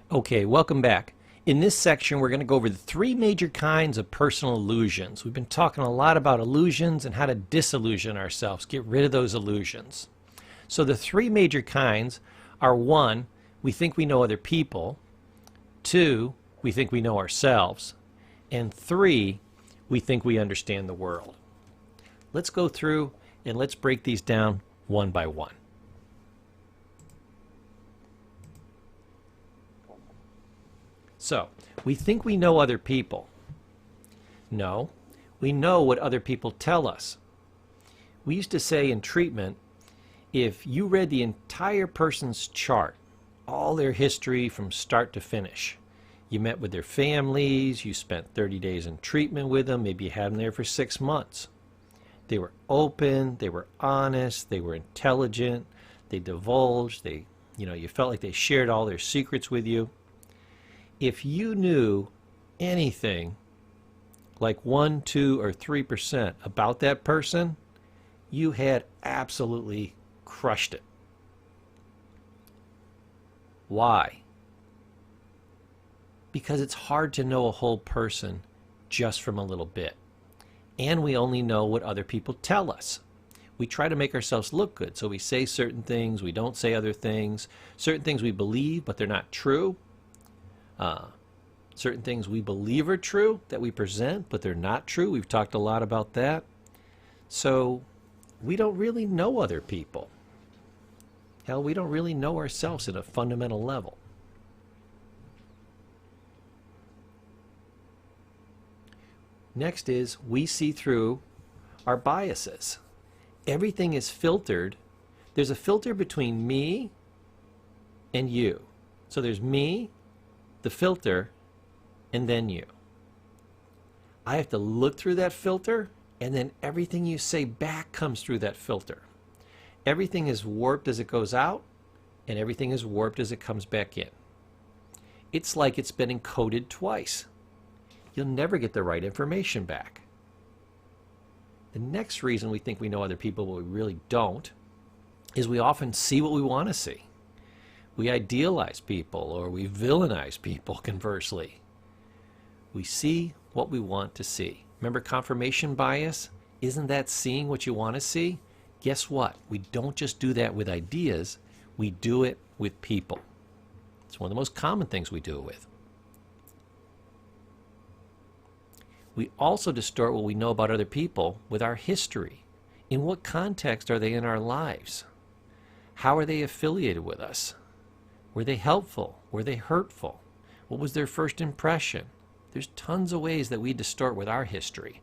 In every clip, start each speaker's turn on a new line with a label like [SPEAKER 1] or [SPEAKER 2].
[SPEAKER 1] Okay, welcome back. In this section, we're going to go over the three major kinds of personal illusions. We've been talking a lot about illusions and how to disillusion ourselves, get rid of those illusions. So the three major kinds are: one, we think we know other people; two, we think we know ourselves; and three, we think we understand the world. Let's go through and let's break these down one by one. So, we think we know other people. No, we know what other people tell us. We used to say in treatment, if you read the entire person's chart, all their history from start to finish, you met with their families, you spent 30 days in treatment with them, maybe you had them there for 6 months. They were open, they were honest, they were intelligent, they divulged, you felt like they shared all their secrets with you. If you knew anything like 1, 2, or 3% about that person, you had absolutely crushed it. Why? Because it's hard to know a whole person just from a little bit. And we only know what other people tell us. We try to make ourselves look good, so we say certain things, we don't say other things. Certain things we believe, but they're not true. Certain things we believe are true that we present, but they're not true. We've talked a lot about that. So we don't really know other people. Hell, we don't really know ourselves at a fundamental level. Next is we see through our biases. Everything is filtered. There's a filter between me and you. So there's me, the filter, and then you. I have to look through that filter, and then everything you say back comes through that filter. Everything is warped as it goes out, and everything is warped as it comes back in. It's like it's been encoded twice. You'll never get the right information back. The next reason we think we know other people, but we really don't, is we often see what we want to see. We idealize people, or we villainize people, conversely. We see what we want to see. Remember confirmation bias? Isn't that seeing what you want to see? Guess what? We don't just do that with ideas, we do it with people. It's one of the most common things we do it with. We also distort what we know about other people with our history. In what context are they in our lives? How are they affiliated with us? Were they helpful? Were they hurtful? What was their first impression? There's tons of ways that we distort with our history.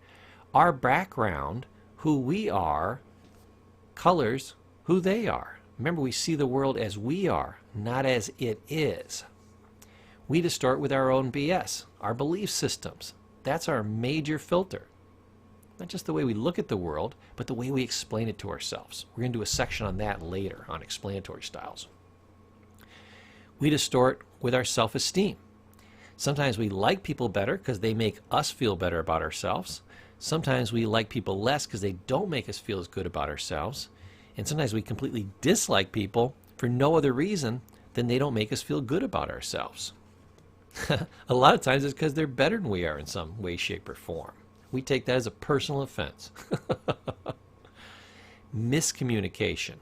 [SPEAKER 1] Our background, who we are, colors who they are. Remember, we see the world as we are, not as it is. We distort with our own BS, our belief systems. That's our major filter. Not just the way we look at the world, but the way we explain it to ourselves. We're going to do a section on that later, on explanatory styles. We distort with our self-esteem. Sometimes we like people better because they make us feel better about ourselves. Sometimes we like people less because they don't make us feel as good about ourselves. And sometimes we completely dislike people for no other reason than they don't make us feel good about ourselves. A lot of times it's because they're better than we are in some way, shape, or form. We take that as a personal offense. Miscommunication.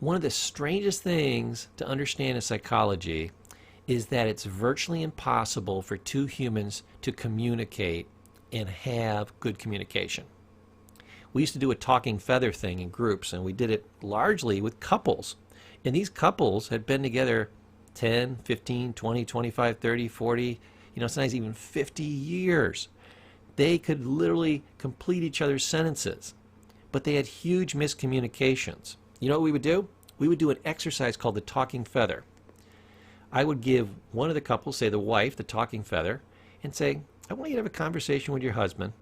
[SPEAKER 1] One of the strangest things to understand in psychology is that it's virtually impossible for two humans to communicate and have good communication. We used to do a talking feather thing in groups, and we did it largely with couples. And these couples had been together 10, 15, 20, 25, 30, 40, sometimes even 50 years. They could literally complete each other's sentences, but they had huge miscommunications. You know what we would do? We would do an exercise called the talking feather. I would give one of the couples, say the wife, the talking feather, and say, I want you to have a conversation with your husband.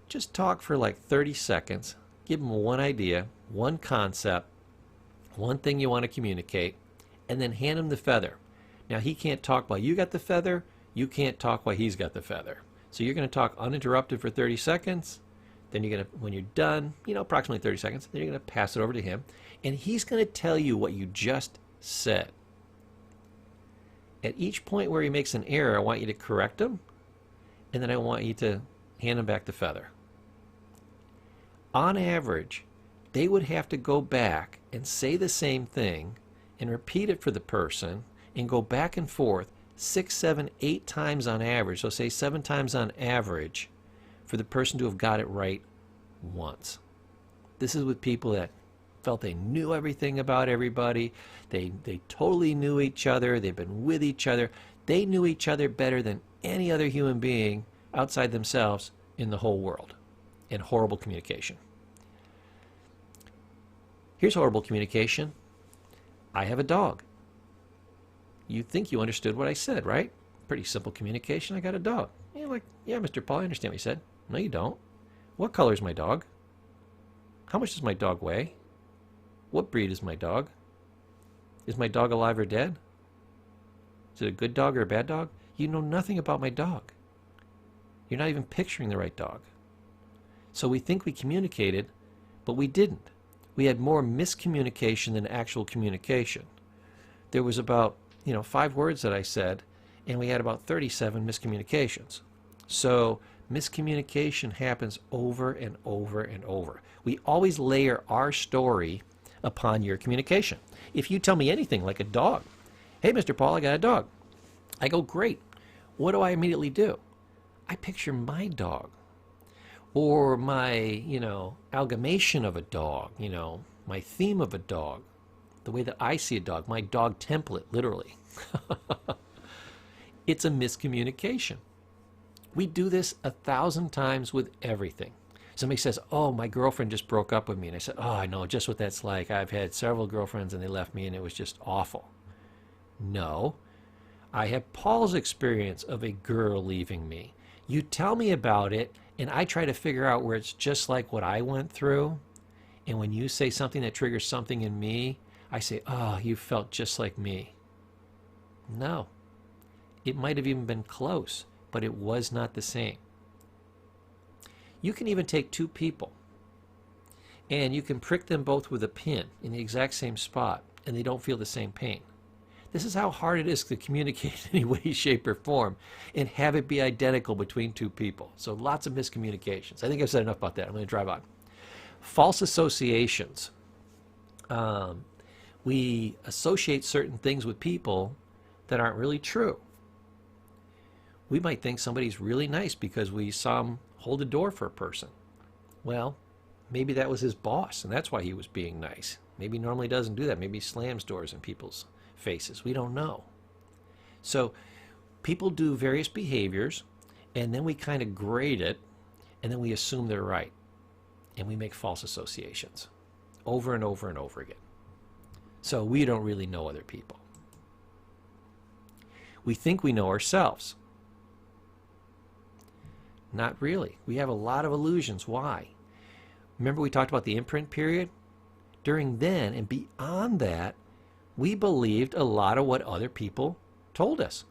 [SPEAKER 1] Just talk for like 30 seconds. Give him one idea, one concept, one thing you want to communicate, and then hand him the feather. Now, he can't talk while you got the feather. You can't talk while he's got the feather. So you're going to talk uninterrupted for 30 seconds. Then you're going to, when you're done, approximately 30 seconds, then you're going to pass it over to him. And he's going to tell you what you just said. At each point where he makes an error, I want you to correct him, and then I want you to hand him back the feather. On average, they would have to go back and say the same thing and repeat it for the person and go back and forth 6, 7, 8 times on average. So say 7 times on average for the person to have got it right once. This is with people that felt they knew everything about everybody. They totally knew each other. They've been with each other. They knew each other better than any other human being outside themselves in the whole world. And horrible communication. Here's horrible communication. I have a dog. You think you understood what I said, right? Pretty simple communication. I got a dog. You're like, yeah, Mr. Paul, I understand what you said. No, you don't. What color is my dog? How much does my dog weigh? What breed is my dog? Is my dog alive or dead? Is it a good dog or a bad dog? You know nothing about my dog. You're not even picturing the right dog. So we think we communicated, but we didn't. We had more miscommunication than actual communication. There was about 5 words that I said, and we had about 37 miscommunications. So miscommunication happens over and over and over. We always layer our story upon your communication. If you tell me anything like a dog, hey, Mr. Paul, I got a dog. I go, great. What do I immediately do? I picture my dog. Or my, amalgamation of a dog, my theme of a dog, the way that I see a dog, my dog template, literally. It's a miscommunication. We do this 1,000 times with everything. Somebody says, oh, my girlfriend just broke up with me. And I said, oh, I know just what that's like. I've had several girlfriends and they left me and it was just awful. No, I have Paul's experience of a girl leaving me. You tell me about it, and I try to figure out where it's just like what I went through. And when you say something that triggers something in me, I say, oh, you felt just like me. No. It might have even been close, but it was not the same. You can even take 2 people, and you can prick them both with a pin in the exact same spot, and they don't feel the same pain. This is how hard it is to communicate in any way, shape, or form and have it be identical between 2 people. So lots of miscommunications. I think I've said enough about that. I'm going to drive on. False associations. We associate certain things with people that aren't really true. We might think somebody's really nice because we saw him hold a door for a person. Well, maybe that was his boss, and that's why he was being nice. Maybe he normally doesn't do that. Maybe he slams doors in people's faces. We don't know. So people do various behaviors, and then we kind of grade it, and then we assume they're right. And we make false associations over and over and over again. So we don't really know other people. We think we know ourselves. Not really. We have a lot of illusions. Why? Remember we talked about the imprint period? During then and beyond that, we believed a lot of what other people told us.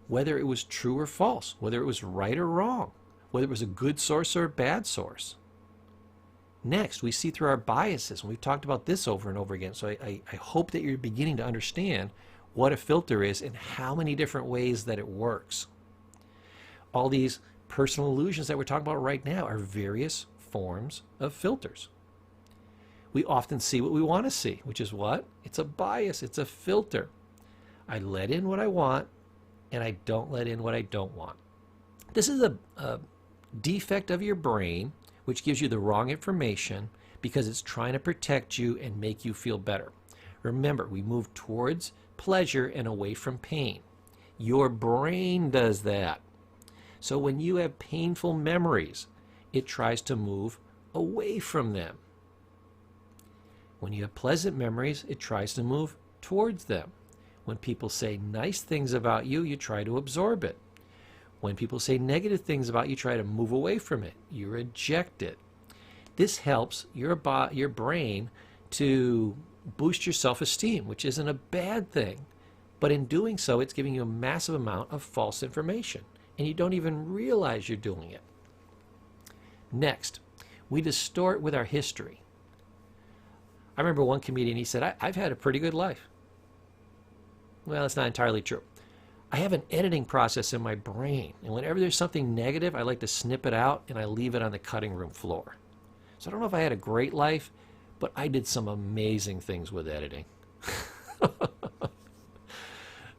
[SPEAKER 1] Whether it was true or false, whether it was right or wrong, whether it was a good source or a bad source. Next, we see through our biases, and we've talked about this over and over again, so I hope that you're beginning to understand what a filter is and how many different ways that it works. All these personal illusions that we're talking about right now are various forms of filters. We often see what we want to see, which is what? It's a bias, it's a filter. I let in what I want, and I don't let in what I don't want. This is a defect of your brain which gives you the wrong information because it's trying to protect you and make you feel better. Remember, we move towards pleasure and away from pain. Your brain does that. So when you have painful memories, it tries to move away from them. When you have pleasant memories, it tries to move towards them. When people say nice things about you, you try to absorb it. When people say negative things about you, try to move away from it. You reject it. This helps your brain to boost your self-esteem, which isn't a bad thing. But in doing so, it's giving you a massive amount of false information, and you don't even realize you're doing it. Next, we distort with our history. I remember one comedian, he said, I've had a pretty good life. Well, that's not entirely true. I have an editing process in my brain, and whenever there's something negative, I like to snip it out and I leave it on the cutting room floor. So I don't know if I had a great life, but I did some amazing things with editing.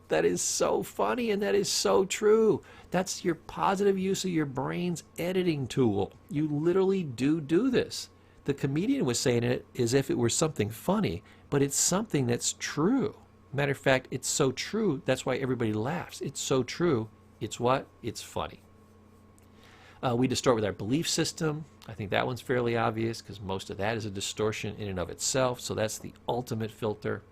[SPEAKER 1] That is so funny, and that is so true. That's your positive use of your brain's editing tool. You literally do this. The comedian was saying it as if it were something funny, but it's something that's true. Matter of fact, it's so true, that's why everybody laughs. It's so true. It's what? It's funny. We distort with our belief system. I think that one's fairly obvious because most of that is a distortion in and of itself, so that's the ultimate filter.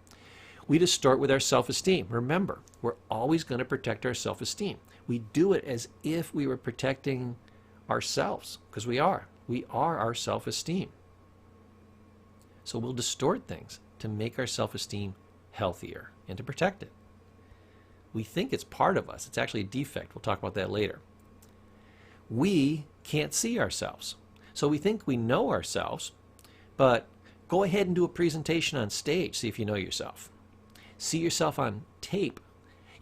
[SPEAKER 1] We distort with our self-esteem. Remember, we're always going to protect our self-esteem. We do it as if we were protecting ourselves, because we are. We are our self-esteem. So we'll distort things to make our self-esteem healthier and to protect it. We think it's part of us. It's actually a defect. We'll talk about that later. We can't see ourselves. So we think we know ourselves, but go ahead and do a presentation on stage. See if you know yourself. See yourself on tape.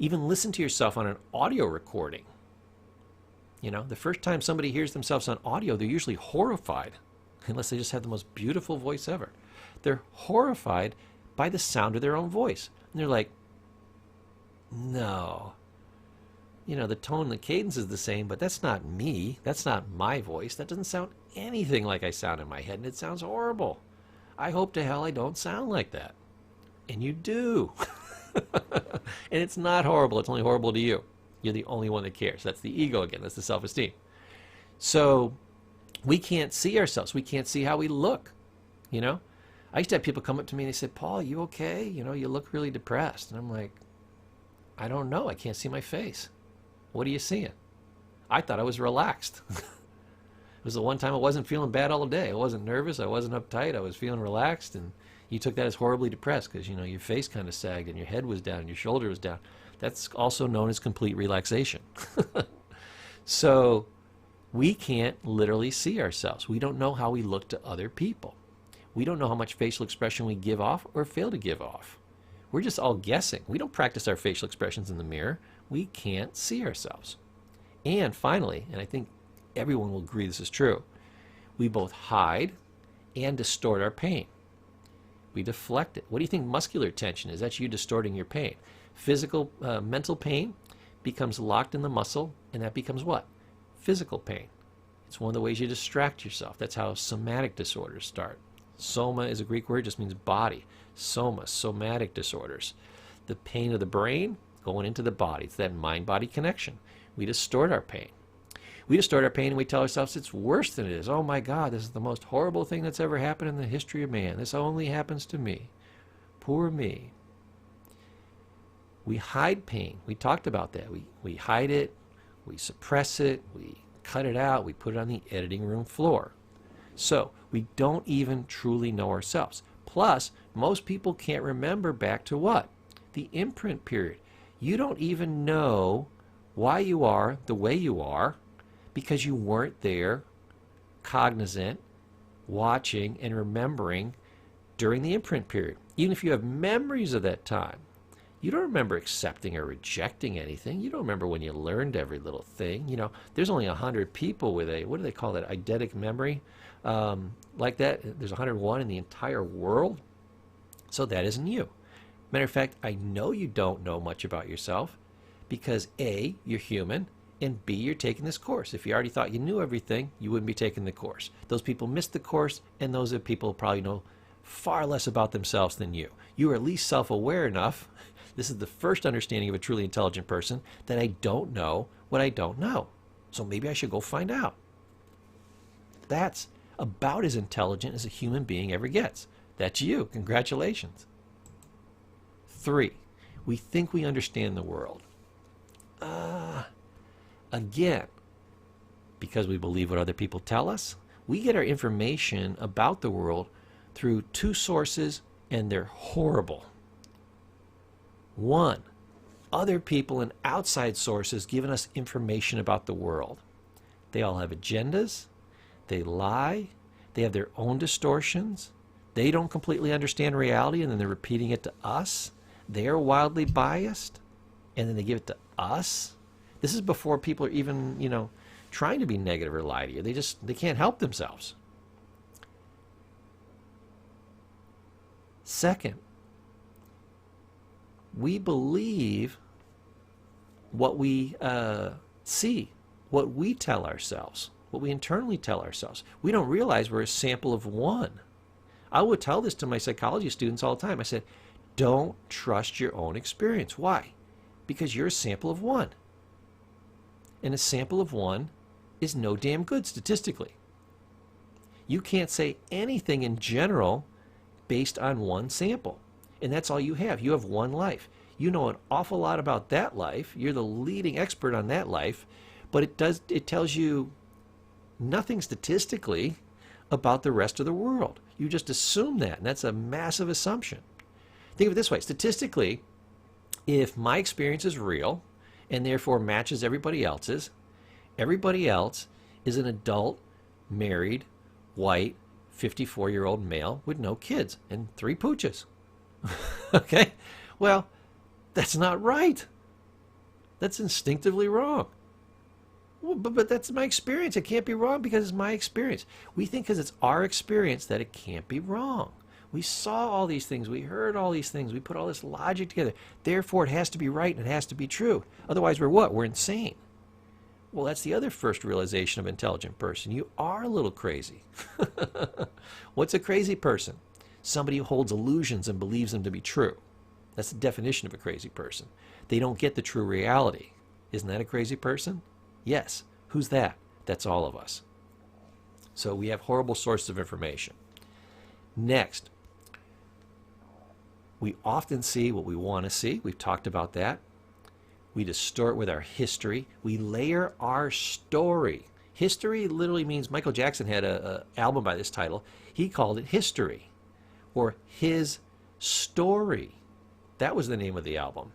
[SPEAKER 1] Even listen to yourself on an audio recording. You know, the first time somebody hears themselves on audio, they're usually horrified, unless they just have the most beautiful voice ever. They're horrified by the sound of their own voice. And they're like, no. You know, the tone and the cadence is the same, but that's not me. That's not my voice. That doesn't sound anything like I sound in my head, and it sounds horrible. I hope to hell I don't sound like that. And you do. And it's not horrible. It's only horrible to you. You're the only one that cares. That's the ego again. That's the self-esteem. So we can't see ourselves. We can't see how we look. You know? I used to have people come up to me and they said, Paul, you okay? You know, you look really depressed. And I'm like, I don't know. I can't see my face. What are you seeing? I thought I was relaxed. It was the one time I wasn't feeling bad all day. I wasn't nervous. I wasn't uptight. I was feeling relaxed. And you took that as horribly depressed because, you know, your face kind of sagged and your head was down and your shoulder was down. That's also known as complete relaxation. So we can't literally see ourselves. We don't know how we look to other people. We don't know how much facial expression we give off or fail to give off. We're just all guessing. We don't practice our facial expressions in the mirror. We can't see ourselves. And finally, and I think everyone will agree this is true, we both hide and distort our pain. We deflect it. What do you think muscular tension is? That's you distorting your pain. Physical, mental pain becomes locked in the muscle, and that becomes what? Physical pain. It's one of the ways you distract yourself. That's how somatic disorders start. Soma is a Greek word, just means body. Soma, somatic disorders. The pain of the brain going into the body. It's that mind-body connection. We distort our pain. We distort our pain and we tell ourselves it's worse than it is. Oh my God, this is the most horrible thing that's ever happened in the history of man. This only happens to me. Poor me. We hide pain. We talked about that. We hide it, we suppress it, we cut it out, we put it on the editing room floor. So we don't even truly know ourselves. Plus, most people can't remember back to what? The imprint period. You don't even know why you are the way you are because you weren't there, cognizant, watching, and remembering during the imprint period. Even if you have memories of that time, you don't remember accepting or rejecting anything. You don't remember when you learned every little thing. You know, there's only 100 people with a, what do they call that, eidetic memory? Like that. There's 101 in the entire world. So that isn't you. Matter of fact, I know you don't know much about yourself because A, you're human, and B, you're taking this course. If you already thought you knew everything, you wouldn't be taking the course. Those people missed the course, and those are people who probably know far less about themselves than you. You are at least self-aware enough. This is the first understanding of a truly intelligent person, that I don't know what I don't know. So maybe I should go find out. That's about as intelligent as a human being ever gets. That's you. Congratulations. 3, we think we understand the world. Again, because we believe what other people tell us, we get our information about the world through 2 sources, and they're horrible. 1, other people and outside sources giving us information about the world. They all have agendas. They lie. They have their own distortions. They don't completely understand reality, and then they're repeating it to us. They're wildly biased. and then they give it to us. This is before people are even, trying to be negative or lie to you. They can't help themselves. Second, we believe what we see, what we tell ourselves, what we internally tell ourselves. We don't realize we're a sample of one. I would tell this to my psychology students all the time. I said, don't trust your own experience. Why? Because you're a sample of one. And a sample of one is no damn good statistically. You can't say anything in general based on one sample. And that's all you have. You have one life. You know an awful lot about that life. You're the leading expert on that life. But it tells you nothing statistically about the rest of the world. You just assume that, and that's a massive assumption. Think of it this way. Statistically, if my experience is real and therefore matches everybody else's, everybody else is an adult, married, white, 54-year-old male with no kids and 3 pooches. Okay? Well, that's not right. That's instinctively wrong. Well, but that's my experience. It can't be wrong because it's my experience. We think because it's our experience that it can't be wrong. We saw all these things. We heard all these things. We put all this logic together. Therefore, it has to be right and it has to be true. Otherwise, we're what? We're insane. Well, that's the other first realization of an intelligent person. You are a little crazy. What's a crazy person? Somebody who holds illusions and believes them to be true. That's the definition of a crazy person. They don't get the true reality. Isn't that a crazy person? Yes. Who's that? That's all of us. So we have horrible sources of information. Next, we often see what we want to see. We've talked about that. We distort with our history. We layer our story. History literally means, Michael Jackson had an album by this title. He called it History, or His Story. That was the name of the album.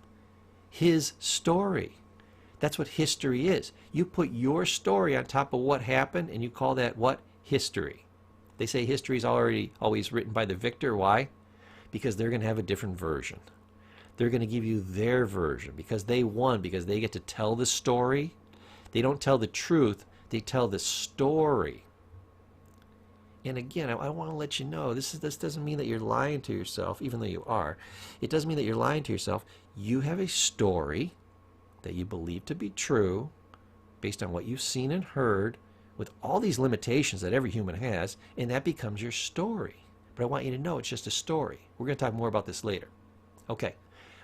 [SPEAKER 1] His Story. That's what history is. You put your story on top of what happened, and you call that what? History. They say history is always written by the victor. Why? Because they're going to have a different version. They're going to give you their version because they won, because they get to tell the story. They don't tell the truth. They tell the story. And again, I want to let you know, this doesn't mean that you're lying to yourself, even though you are. It doesn't mean that you're lying to yourself. You have a story that you believe to be true based on what you've seen and heard, with all these limitations that every human has, and that becomes your story. But I want you to know it's just a story. We're going to talk more about this later. Okay.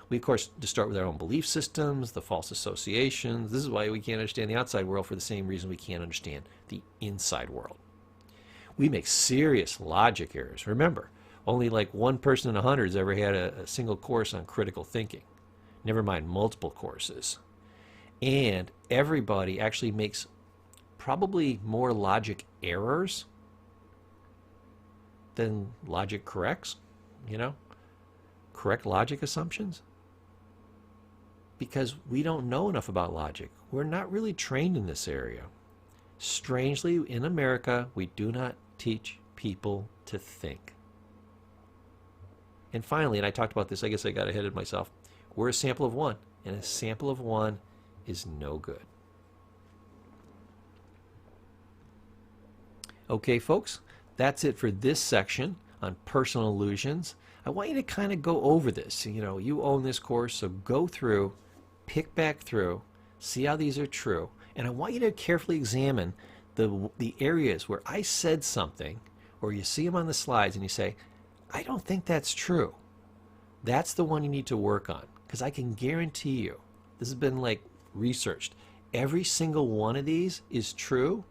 [SPEAKER 1] We, of course, start with our own belief systems, the false associations. This is why we can't understand the outside world, for the same reason we can't understand the inside world. We make serious logic errors. Remember, only like 1 person in 100 has ever had a single course on critical thinking. Never mind multiple courses. And everybody actually makes probably more logic errors than logic corrects, correct logic assumptions. Because we don't know enough about logic. We're not really trained in this area. Strangely, in America, we do not teach people to think. And finally, and I talked about this, I guess I got ahead of myself, we're a sample of one, and a sample of one is no good. Okay, folks, that's it for this section on personal illusions. I want you to kind of go over this. You own this course, so go through, pick back through, see how these are true. And I want you to carefully examine the areas where I said something, or you see them on the slides and you say, I don't think that's true. That's the one you need to work on, because I can guarantee you, this has been like researched, every single one of these is true.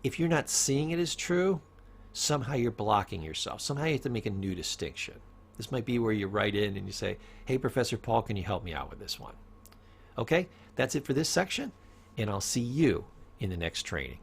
[SPEAKER 1] If you're not seeing it as true, somehow you're blocking yourself. Somehow you have to make a new distinction. This might be where you write in and you say, hey, Professor Paul, can you help me out with this one? Okay, that's it for this section, and I'll see you in the next training.